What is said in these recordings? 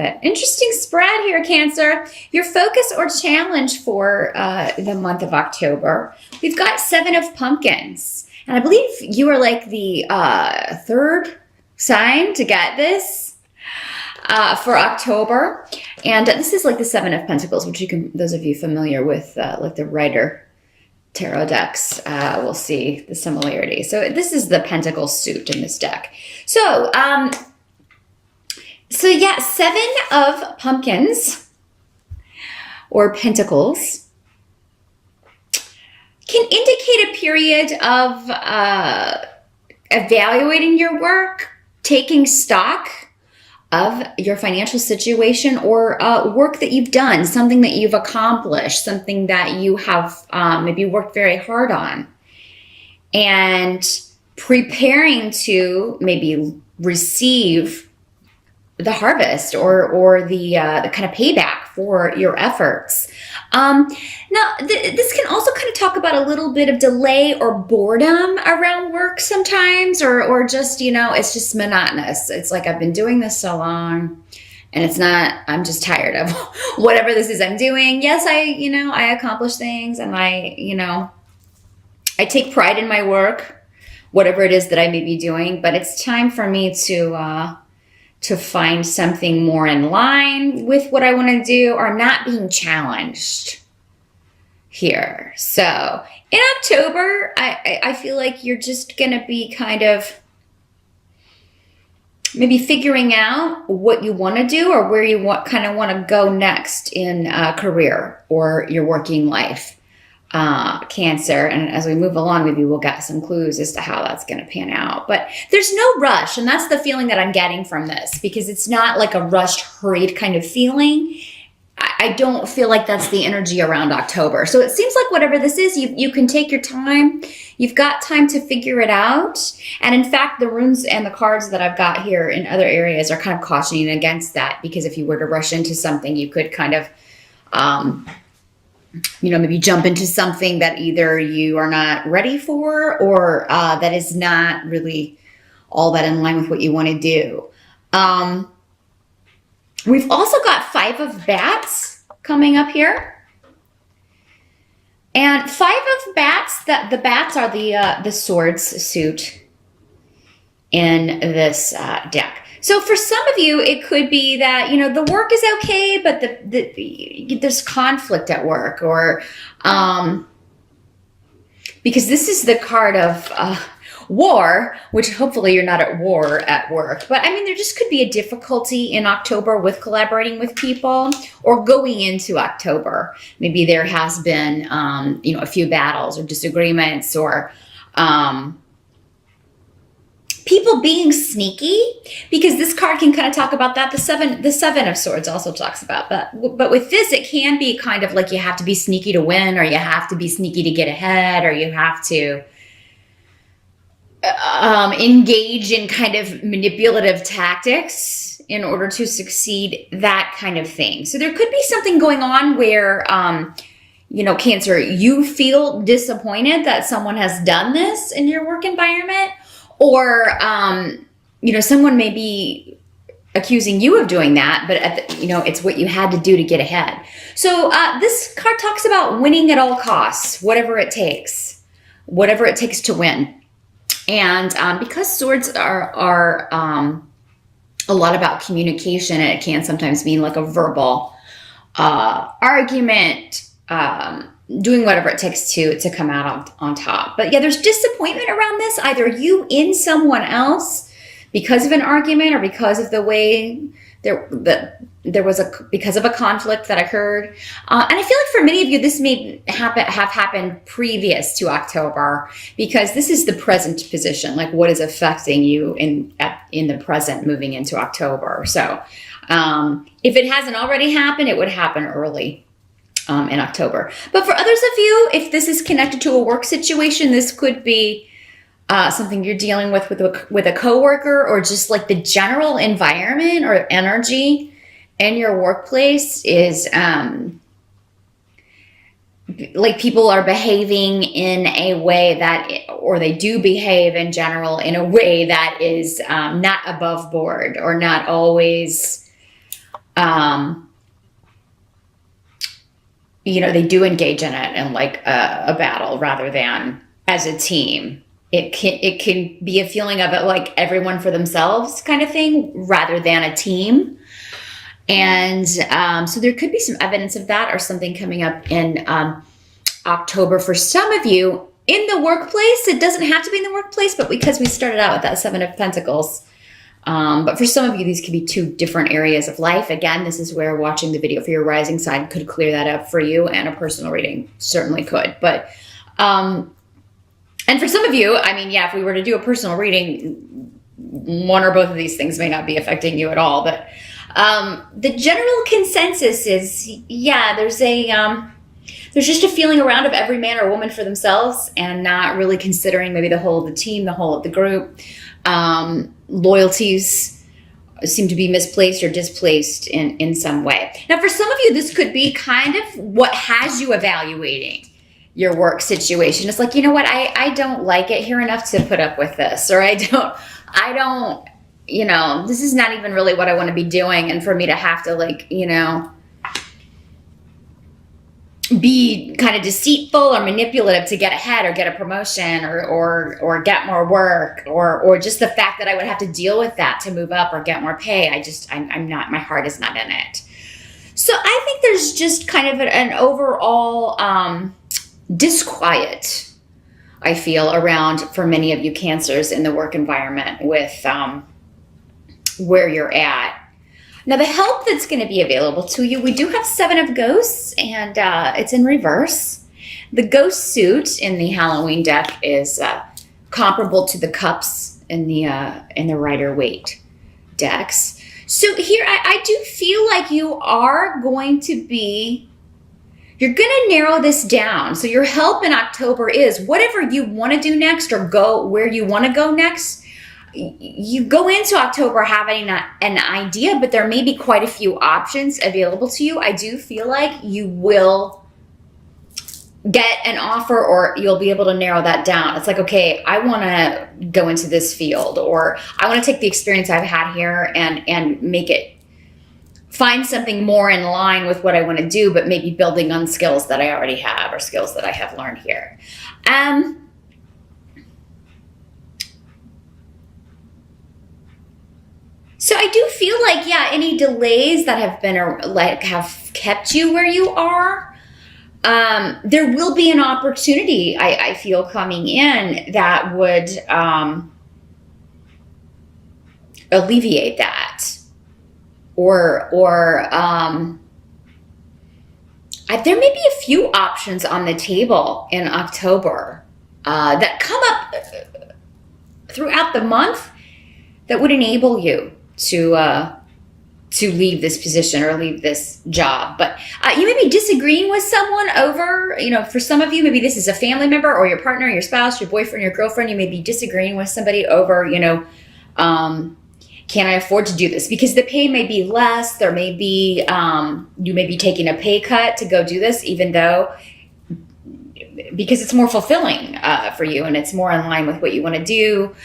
But interesting spread here, Cancer. Your focus or challenge for the month of October. We've got 7 of Pumpkins. And I believe you are like the third sign to get this for October. And this is like the 7 of Pentacles, which you can, those of you familiar with like the Rider Tarot decks will see the similarity. So this is the Pentacle suit in this deck. So, yeah, 7 of Pumpkins or Pentacles can indicate a period of evaluating your work, taking stock of your financial situation, or work that you've done, something that you've accomplished, something that you have maybe worked very hard on, and preparing to maybe receive the harvest or the kind of payback for your efforts. Now, this can also kind of talk about a little bit of delay or boredom around work sometimes, or just, you know, it's just monotonous. It's like, I've been doing this so long and it's not, I'm just tired of whatever this is I'm doing. Yes, I accomplish things, and I take pride in my work, whatever it is that I may be doing, but it's time for me to find something more in line with what I want to do, or not being challenged here. So in October, I feel like you're just going to be kind of maybe figuring out what you want to do, or where you want to go next in career or your working life, Cancer. And as we move along, maybe we'll get some clues as to how that's going to pan out. But there's no rush, and that's the feeling that I'm getting from this, because it's not like a rushed, hurried kind of feeling. I don't feel like that's the energy around October. So it seems like whatever this is, you can take your time. You've got time to figure it out. And in fact, the runes and the cards that I've got here in other areas are kind of cautioning against that, because if you were to rush into something, you could kind of, maybe jump into something that either you are not ready for, or that is not really all that in line with what you want to do. We've also got 5 of Bats coming up here. And 5 of Bats, the bats are the Swords suit in this deck. So for some of you, it could be that, the work is okay, but there's conflict at work, or because this is the card of war, which hopefully you're not at war at work. But I mean, there just could be a difficulty in October with collaborating with people, or going into October. Maybe there has been, a few battles or disagreements, or people being sneaky, because this card can kind of talk about that. The seven of Swords also talks about that. But with this, it can be kind of like you have to be sneaky to win, or you have to be sneaky to get ahead, or you have to engage in kind of manipulative tactics in order to succeed, that kind of thing. So there could be something going on where, Cancer, you feel disappointed that someone has done this in your work environment, or, someone may be accusing you of doing that, but it's what you had to do to get ahead. So this card talks about winning at all costs, whatever it takes to win. And because swords are a lot about communication, and it can sometimes mean like a verbal argument, doing whatever it takes to come out on top. But yeah, there's disappointment around this, either you in someone else because of an argument, or because of the way because of a conflict that occurred. And I feel like for many of you, this may have happened previous to October, because this is the present position, like what is affecting you in the present moving into October. So if it hasn't already happened, it would happen early in October. But for others of you, if this is connected to a work situation, this could be something you're dealing with a coworker, or just like the general environment or energy in your workplace is like people are behaving in a way that, or they do behave in general in a way that is not above board, or not always um, they do engage in it in like a battle rather than as a team. It can be a feeling of it like everyone for themselves kind of thing rather than a team. And so there could be some evidence of that or something coming up in October for some of you in the workplace. It doesn't have to be in the workplace, but because we started out with that Seven of Pentacles, but for some of you, these could be two different areas of life. Again, this is where watching the video for your rising sign could clear that up for you, and a personal reading certainly could. But, and for some of you, I mean, yeah, if we were to do a personal reading, one or both of these things may not be affecting you at all. But the general consensus is, yeah, there's just a feeling around of every man or woman for themselves and not really considering maybe the whole of the team, the whole of the group. Loyalties seem to be misplaced or displaced in some way. Now, for some of you, this could be kind of what has you evaluating your work situation. It's like, you know what, I don't like it here enough to put up with this, or I don't, this is not even really what I want to be doing. And for me to have to be kind of deceitful or manipulative to get ahead or get a promotion or get more work or just the fact that I would have to deal with that to move up or get more pay. I'm not, my heart is not in it. So I think there's just kind of an overall disquiet, I feel, around for many of you Cancers in the work environment with where you're at. Now, the help that's going to be available to you, we do have Seven of Ghosts, and it's in reverse. The Ghost suit in the Halloween deck is comparable to the Cups in the Rider-Waite decks. So here, I do feel like you're going to narrow this down. So your help in October is whatever you want to do next or go where you want to go next. You go into October having an idea, but there may be quite a few options available to you. I do feel like you will get an offer or you'll be able to narrow that down. It's like, okay, I want to go into this field, or I want to take the experience I've had here and find something more in line with what I want to do, but maybe building on skills that I already have or skills that I have learned here. So I do feel like, yeah, any delays that have kept you where you are, there will be an opportunity, I feel, coming in that would alleviate that. Or there may be a few options on the table in October that come up throughout the month that would enable you to leave this position or leave this job. But you may be disagreeing with someone over, for some of you, maybe this is a family member or your partner, your spouse, your boyfriend, your girlfriend. You may be disagreeing with somebody over, can I afford to do this? Because the pay may be less. There may be, you may be taking a pay cut to go do this, even though, because it's more fulfilling for you and it's more in line with what you want to do.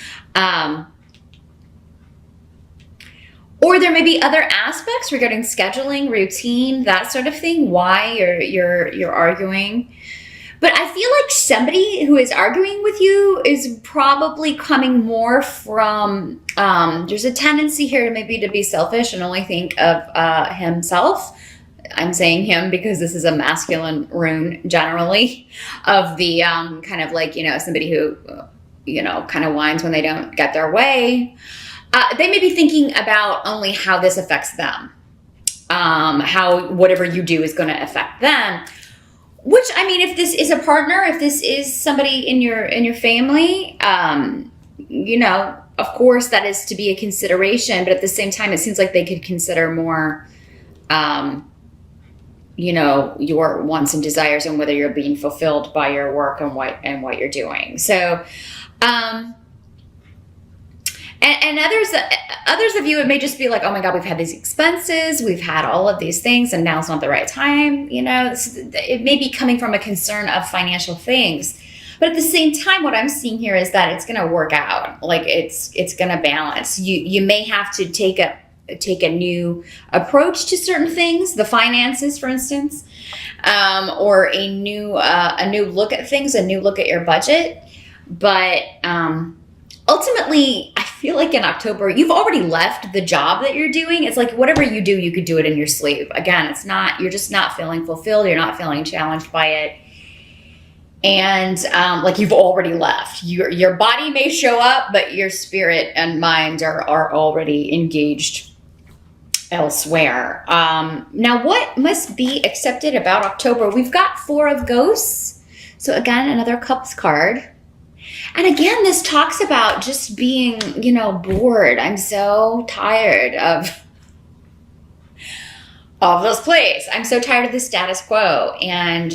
Or there may be other aspects regarding scheduling, routine, that sort of thing, why you're arguing. But I feel like somebody who is arguing with you is probably coming more from, there's a tendency here to be selfish and only think of himself. I'm saying him because this is a masculine rune generally, of the kind of like, somebody who, kind of whines when they don't get their way. They may be thinking about only how this affects them, how whatever you do is going to affect them. Which, I mean, if this is a partner, if this is somebody in your family, of course that is to be a consideration. But at the same time, it seems like they could consider more, your wants and desires and whether you're being fulfilled by your work and what you're doing. So. And others of you, it may just be like, oh my God, we've had these expenses, we've had all of these things, and now it's not the right time. It may be coming from a concern of financial things. But at the same time, what I'm seeing here is that it's going to work out. Like it's going to balance. You may have to take take a new approach to certain things, the finances, for instance, or a new look at things, a new look at your budget. But ultimately, I feel like in October, you've already left the job that you're doing. It's like whatever you do, you could do it in your sleep. Again, you're just not feeling fulfilled. You're not feeling challenged by it. And like you've already left. Your body may show up, but your spirit and mind are already engaged elsewhere. Now, what must be accepted about October? We've got Four of Ghosts. So again, another Cups card. And again, this talks about just being, bored. I'm so tired of this place. I'm so tired of the status quo. And,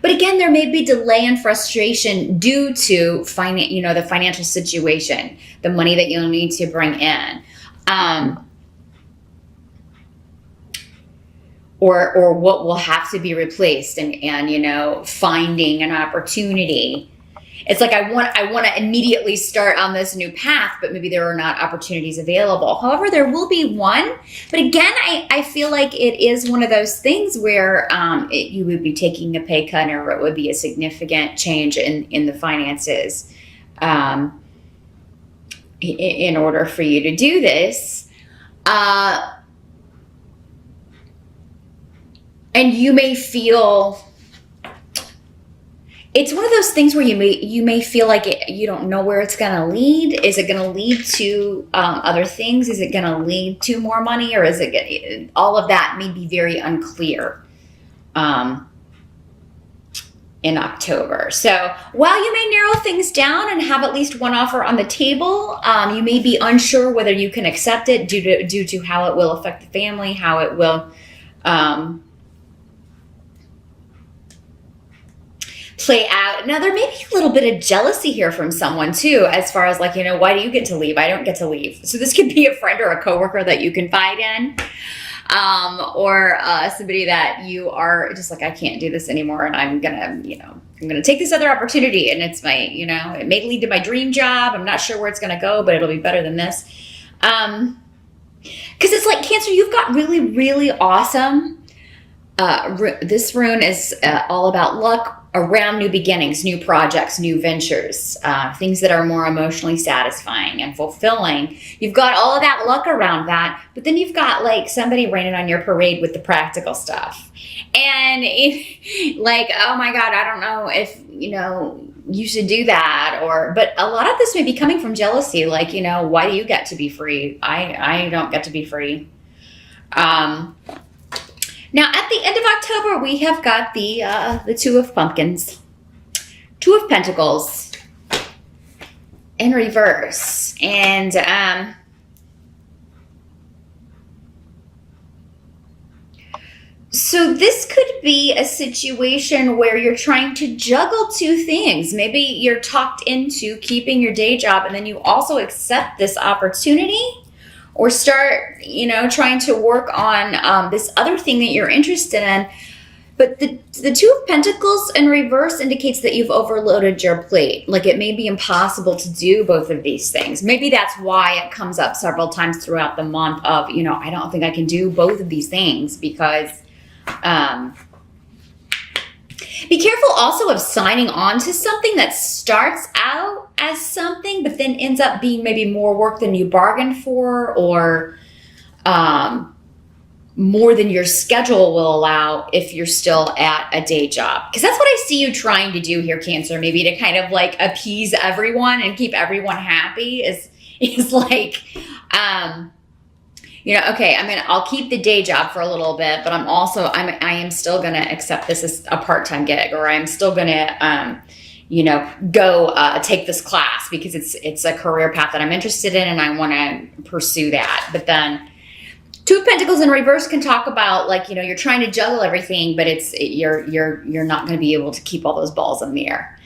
but again, there may be delay and frustration due to the financial situation, the money that you'll need to bring in. Or what will have to be replaced and finding an opportunity. It's like I want to immediately start on this new path, but maybe there are not opportunities available. However, there will be one. But again, I feel like it is one of those things where you would be taking a pay cut, or it would be a significant change in the finances in order for you to do this. And you may feel... It's one of those things where you may feel like you don't know where it's going to lead. Is it going to lead to other things? Is it going to lead to more money, or is it all of that may be very unclear in October. So while you may narrow things down and have at least one offer on the table, you may be unsure whether you can accept it due to how it will affect the family, how it will play out. Now, there may be a little bit of jealousy here from someone too, as far as why do you get to leave? I don't get to leave. So this could be a friend or a coworker that you confide in, or somebody that you are just like, I can't do this anymore, and I'm gonna take this other opportunity, and it's my, it may lead to my dream job. I'm not sure where it's gonna go, but it'll be better than this. Because it's like Cancer, you've got really, really awesome. This rune is all about luck around new beginnings, new projects, new ventures, things that are more emotionally satisfying and fulfilling. You've got all of that luck around that, but then you've got somebody raining on your parade with the practical stuff. And oh my God, I don't know if, you should do that, but a lot of this may be coming from jealousy. Why do you get to be free? I don't get to be free. Now, at the end of October, we have got the Two of Pumpkins, Two of Pentacles in reverse. And so this could be a situation where you're trying to juggle two things. Maybe you're talked into keeping your day job, and then you also accept this opportunity, or start, trying to work on this other thing that you're interested in. But the Two of Pentacles in reverse indicates that you've overloaded your plate. It may be impossible to do both of these things. Maybe that's why it comes up several times throughout the month of, I don't think I can do both of these things, because be careful also of signing on to something that starts out as something, but then ends up being maybe more work than you bargained for, or more than your schedule will allow if you're still at a day job. Because that's what I see you trying to do here, Cancer, maybe to kind of appease everyone and keep everyone happy is okay, I'll keep the day job for a little bit, but I am still going to accept this as a part-time gig, or I'm still going to, go take this class because it's a career path that I'm interested in and I want to pursue that. But then Two of Pentacles in reverse can talk about you're trying to juggle everything, but you're not going to be able to keep all those balls in the air.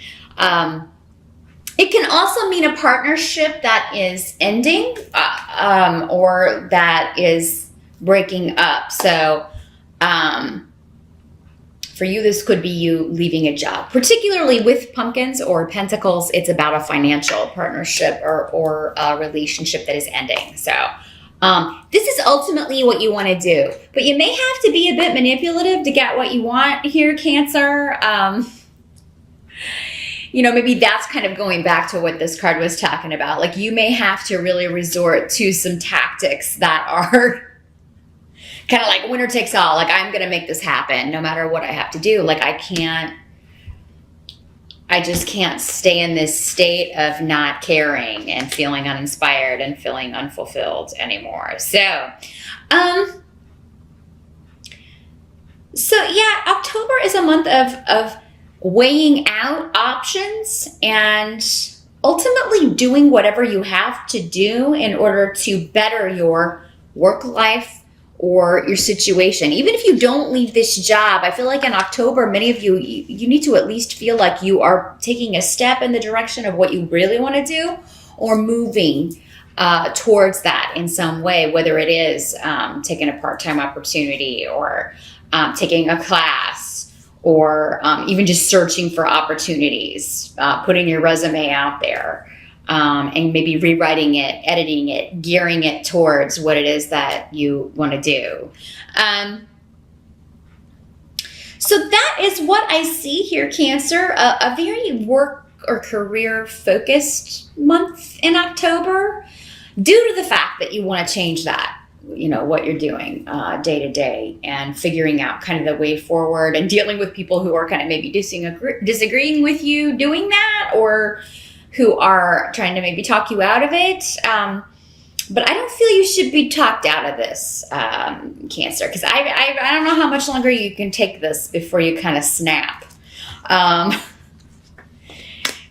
It can also mean a partnership that is ending, or that is breaking up. So for you, this could be you leaving a job. Particularly with Pumpkins or Pentacles, it's about a financial partnership or a relationship that is ending. So This is ultimately what you want to do, but you may have to be a bit manipulative to get what you want here, Cancer. Maybe that's kind of going back to what this card was talking about. Like, you may have to really resort to some tactics that are kind of like winner takes all. Like, I'm going to make this happen no matter what I have to do. Like, I just can't stay in this state of not caring and feeling uninspired and feeling unfulfilled anymore. So yeah, October is a month of weighing out options and ultimately doing whatever you have to do in order to better your work life or your situation. Even if you don't leave this job, I feel like in October, many of you need to at least feel like you are taking a step in the direction of what you really want to do, or moving towards that in some way, whether it is taking a part-time opportunity, or taking a class, or even just searching for opportunities, putting your resume out there. And maybe rewriting it, editing it, gearing it towards what it is that you want to do. So that is what I see here, Cancer. A very work or career focused month in October, due to the fact that you want to change that, what you're doing day to day, and figuring out kind of the way forward, and dealing with people who are kind of maybe disagreeing with you doing that, or who are trying to maybe talk you out of it. But I don't feel you should be talked out of this, Cancer, because I don't know how much longer you can take this before you kind of snap.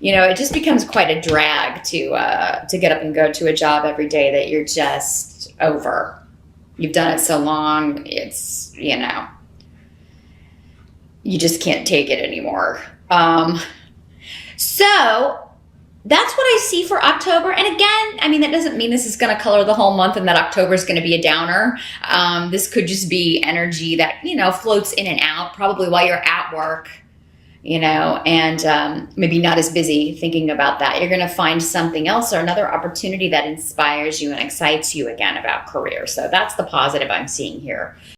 It just becomes quite a drag to get up and go to a job every day that you're just over. You've done it so long, it's, you just can't take it anymore. So that's what I see for October. And again, that doesn't mean this is going to color the whole month and that October is going to be a downer. This could just be energy that, floats in and out, probably while you're at work, and maybe not as busy thinking about that. You're going to find something else or another opportunity that inspires you and excites you again about career. So that's the positive I'm seeing here.